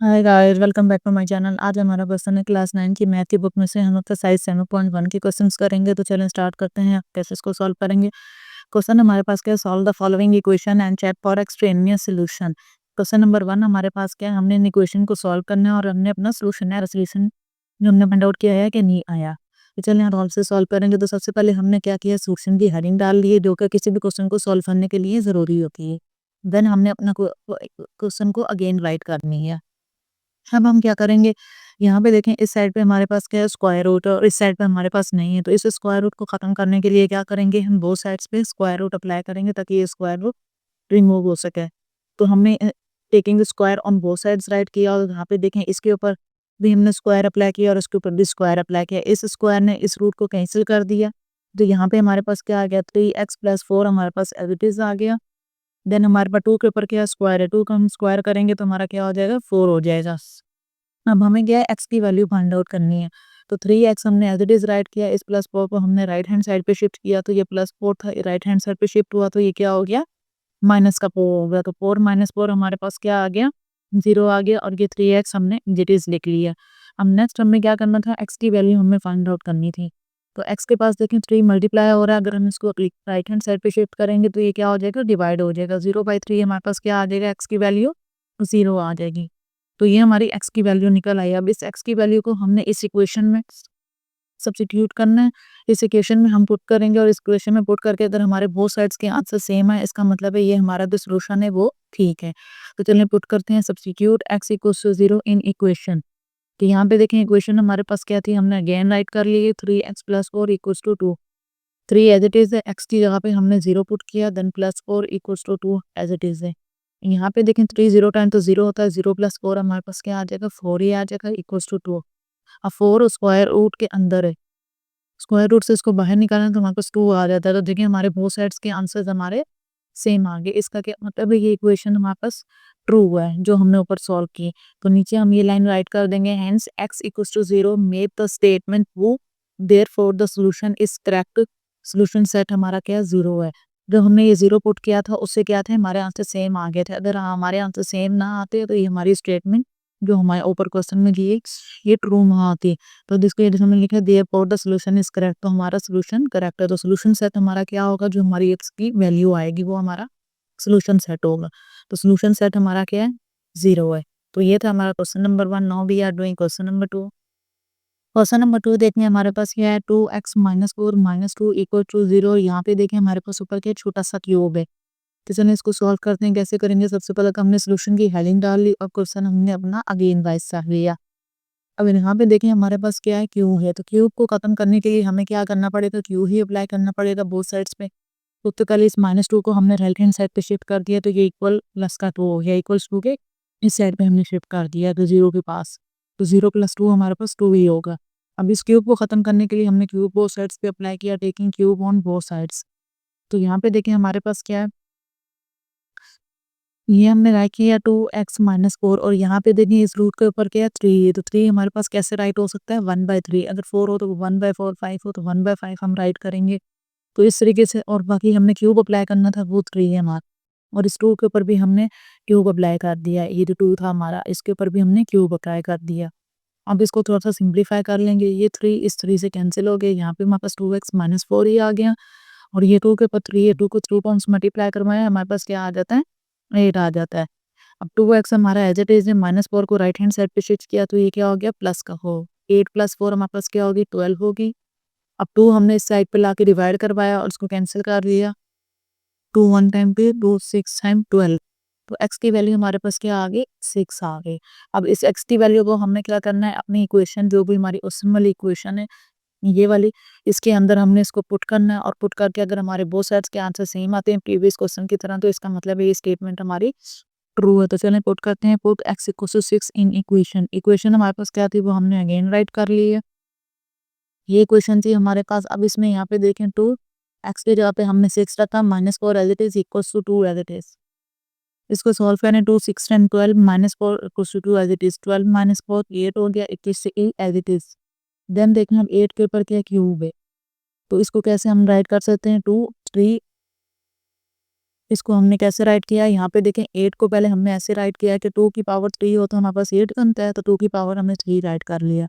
Hi guys, welcome back to my channel. आज हमारा question है क्लास 9 की मैथ की बुक में से हम एक्सरसाइज 7.1 के क्वेश्चंस करेंगे। तो चलें स्टार्ट करते हैं। कैसे इसको सॉल्व करेंगे। क्वेश्चन हमारे पास क्या है, solve the following equation and check for extraneous solution. Question number 1 हमारे पास क्या है, हमने इन इक्वेशन को सॉल्व करना है और हमने अपना सोल्यूशन है, रेजोल्यूशन जो हमने फाइंड आउट किया है कि नहीं आया। तो चलिए यहाँ सॉल्व से सॉल्व करेंगे। तो सबसे पहले हमने क्या किया, सोल्यूशन की हेडिंग डाल ली है जो कि किसी भी क्वेश्चन को सॉल्व करने के लिए जरूरी होती है। देन हमने अपना क्वेश्चन को अगेन राइट करनी है। अब हम क्या करेंगे, यहाँ पे देखें इस साइड पे हमारे पास क्या है, स्क्वायर रूट, और इस साइड पे हमारे पास नहीं है। तो इस स्क्वायर रूट को खत्म करने के लिए क्या करेंगे, हम बोथ साइड्स पे स्क्वायर रूट अप्लाई करेंगे ताकि ये स्क्वायर रूट रिमूव हो सके। तो हमने taking square on both sides right किया, और यहाँ पे देखें इसके ऊपर भी हमने स्क्वायर अप्लाई किया और इसके ऊपर भी स्क्वायर अप्लाई किया। इस स्क्वायर ने इस रूट को कैंसिल कर दिया। तो यहाँ पे हमारे पास क्या आ गया, 3x+4 हमारे पास एज इट इज आ गया। देन हमारे पास 2 के ऊपर क्या स्क्वायर है, 2 का हम स्क्वायर करेंगे तो हमारा क्या हो जाएगा, 4 हो जाएगा। अब हमें क्या है, एक्स की वैल्यू फाइंड आउट करनी है। तो 3x हमने एज इट इज राइट किया, इस +4 को हमने राइट हैंड साइड पे शिफ्ट किया, तो ये +4 था, राइट हैंड साइड पे शिफ्ट हुआ तो ये क्या हो गया, माइनस का 4 हो गया। तो 4 - 4 हमारे पास क्या आ गया, 0 आ गया, और ये 3x हमने एज इट इज लिख लिया। अब नेक्स्ट हमें क्या करना था, एक्स की वैल्यू हमें फाइंड आउट करनी थी। तो एक्स के पास देखें 3 मल्टीप्लाई हो रहा है, अगर हम इसको राइट हैंड साइड पे शिफ्ट करेंगे तो ये क्या हो जाएगा, डिवाइड हो जाएगा। 0/3 हमारे पास क्या आ जाएगा, एक्स की वैल्यू 0 आ जाएगी। तो ये हमारी एक्स की वैल्यू निकल आई। अब इस एक्स की वैल्यू को हमने इस इक्वेशन में सब्स्टिट्यूट करना है। इस इक्वेशन में हम पुट करेंगे, और इस इक्वेशन में पुट करके अगर हमारे बोथ साइड्स के आंसर सेम है, इसका मतलब है ये हमारा जो सॉल्यूशन है वो ठीक है। तो चलिए पुट करते हैं, सब्स्टिट्यूट x = 0 इन इक्वेशन। तो यहाँ पे देखें इक्वेशन हमारे पास क्या थी, हमने अगेन राइट कर ली है, 3x+4 = 2। 3 एज इट इज है, एक्स की जगह पे हमने 0 पुट किया, देन +4 = 2 एज इट इज है। यहाँ पे देखें 3 0 टाइम तो 0 होता है, 0 + 4 हमारे पास क्या आ जाएगा, 4 ही आ जाएगा, = 2। अब 4 स्क्वायर रूट के अंदर है, स्क्वायर रूट से इसको बाहर निकालना तो हमारे पास 2 आ जाता है। तो देखिए हमारे बोथ साइड्स के आंसर्स हमारे सेम आ गए। इसका क्या मतलब है, ये इक्वेशन हमारे पास ट्रू हुआ है जो हमने ऊपर सॉल्व की। तो नीचे हम ये लाइन राइट कर देंगे, hence x = 0 make the statement true, therefore the solution is correct. Solution set हमारा क्या 0 है। जब हमने ये 0 पुट किया था उससे क्या थे, हमारे आंसर सेम आ गए थे। अगर हमारे आंसर सेम ना आते तो ये हमारी स्टेटमेंट जो हमारे ऊपर क्वेश्चन में दी है ये ट्रू ना आती। तो जिसको ये हमने लिखा therefore the solution is correct, तो हमारा सॉल्यूशन करेक्ट है। तो सॉल्यूशन सेट हमारा क्या होगा, जो हमारी x की वैल्यू आएगी वो हमारा सॉल्यूशन सेट होगा। तो सॉल्यूशन सेट हमारा क्या है, 0 है। तो ये था हमारा question number 1। Now we are doing question number 2। Question number 2 देखिए हमारे पास क्या है, 2x - 4 - 2 = 0। यहाँ पे देखिए हमारे पास ऊपर क्या छोटा सा क्यूब है। तो चलिए इसको सॉल्व करते हैं। कैसे करेंगे, सबसे पहले तो हमने सॉल्यूशन की हेडिंग डाल ली और क्वेश्चन हमने अपना अगेन वाइज कर लिया। अब यहाँ पे देखिए हमारे पास क्या है, क्यू है। तो क्यूब को खत्म करने के लिए हमें क्या करना पड़ेगा, क्यू ही अप्लाई करना पड़ेगा बोथ साइड्स पे। तो पहले इस -2 को हमने राइट हैंड साइड पे शिफ्ट कर दिया, तो ये इक्वल प्लस का 2 हो गया, =2 के इस साइड पे हमने शिफ्ट कर दिया तो 0 के पास। तो 0 + 2 हमारे पास 2 ही होगा। अब इस क्यूब को खत्म करने के लिए हमने क्यूब बोथ साइड्स पे अप्लाई किया, taking cube on both sides. तो यहाँ पे देखिए हमारे पास क्या है, ये हमने राइट किया 2x - 4, और यहाँ पे देखिए इस रूट के ऊपर क्या है, 3 है। तो 3 हमारे पास कैसे राइट हो सकता है, 1/3। अगर 4 हो तो 1/4, 5 हो तो 1/5 हम राइट करेंगे। तो इस तरीके से, और बाकी हमने क्यूब अप्लाई करना था वो 3 है हमारा, और इस 2 के ऊपर भी हमने क्यूब अप्लाई कर दिया। ये जो 2 था हमारा, इसके ऊपर भी हमने क्यूब अप्लाई कर दिया। अब इसको थोड़ा सा सिंप्लीफाई कर लेंगे, ये 3 इस 3 से कैंसिल हो गए, यहाँ पे हमारे पास 2x - 4 ही आ गया, और ये 2 के ऊपर 3 है, 2 को 3 टाइम्स मल्टीप्लाई करवाया, हमारे पास क्या आ जाता है, 8 आ जाता है। अब 2x हमारा एज इट इज है, -4 को राइट हैंड साइड पे शिफ्ट किया तो ये क्या हो गया, प्लस का हो, 8 + 4 हमारे पास क्या होगी, 12 होगी। अब 2 हमने इस साइड पे लाके डिवाइड करवाया और उसको कैंसिल कर दिया। 2 1 टाइम पे 2 6 टाइम 12। तो x की वैल्यू हमारे पास क्या आ गई, 6 आ गई। अब इस x की वैल्यू को हमने क्या करना है, अपनी इक्वेशन जो भी हमारी उस वाली इक्वेशन है ये वाली, इसके अंदर हमने इसको पुट करना है, और पुट करके अगर हमारे बोथ साइड्स के आंसर सेम आते हैं प्रीवियस क्वेश्चन की तरह, तो इसका मतलब है ये स्टेटमेंट हमारी ट्रू है। तो चलें पुट करते हैं, put x = 6 in equation. Equation हमारे पास क्या थी वो हमने अगेन राइट कर ली है। ये क्वेश्चन थी हमारे पास। अब इसमें यहाँ पे देखें 2 x की जगह पे हमने 6 रखा, -4 as it is = 2 as it is. इसको सॉल्व करें, 2 6 10 12 -4 = 2 एज इट इज, 12 - 4 8 हो गया, 21 से 8 एज इट इज। देन देखें हम 8 के ऊपर क्या क्यूब है, तो इसको कैसे हम राइट कर सकते हैं, 2 3 इसको हमने कैसे राइट किया है, यहाँ पे देखें 8 को पहले हमने ऐसे राइट किया है कि 2 की पावर 3 हो तो हमारे पास 8 बनता है, तो 2 की पावर हमने 3 राइट कर लिया।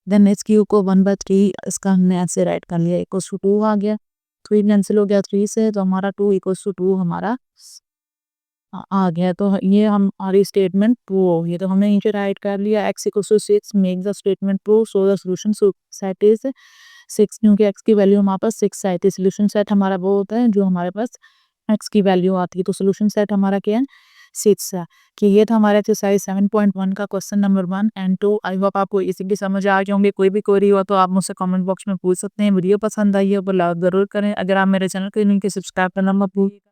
देन इस क्यू को 1/3 इसका हमने ऐसे राइट कर लिया, इक्वल्स टू 2 आ गया, 3 कैंसिल हो गया 3 से, तो हमारा 2 इक्वल्स टू 2 हमारा आ गया। तो ये हमारी स्टेटमेंट ट्रू होगी, तो हमने नीचे राइट कर लिया x equals to 6 make the statement true, so the solution set is 6, क्योंकि x की वैल्यू हमारे पास 6 आई थी। सॉल्यूशन सेट हमारा वो होता है जो हमारे पास x की वैल्यू आती है, तो सॉल्यूशन सेट हमारा क्या है, 6 है। कि ये था हमारा एक्सरसाइज 7.1 का question number 1 and 2। I hope आपको इसी समझ आ गए होंगे। कोई भी क्वेरी हो तो आप मुझसे कमेंट बॉक्स में पूछ सकते हैं। वीडियो पसंद आई है तो लाइक जरूर करें। अगर आप मेरे चैनल को नहीं सब्सक्राइब करना मत भूलिएगा।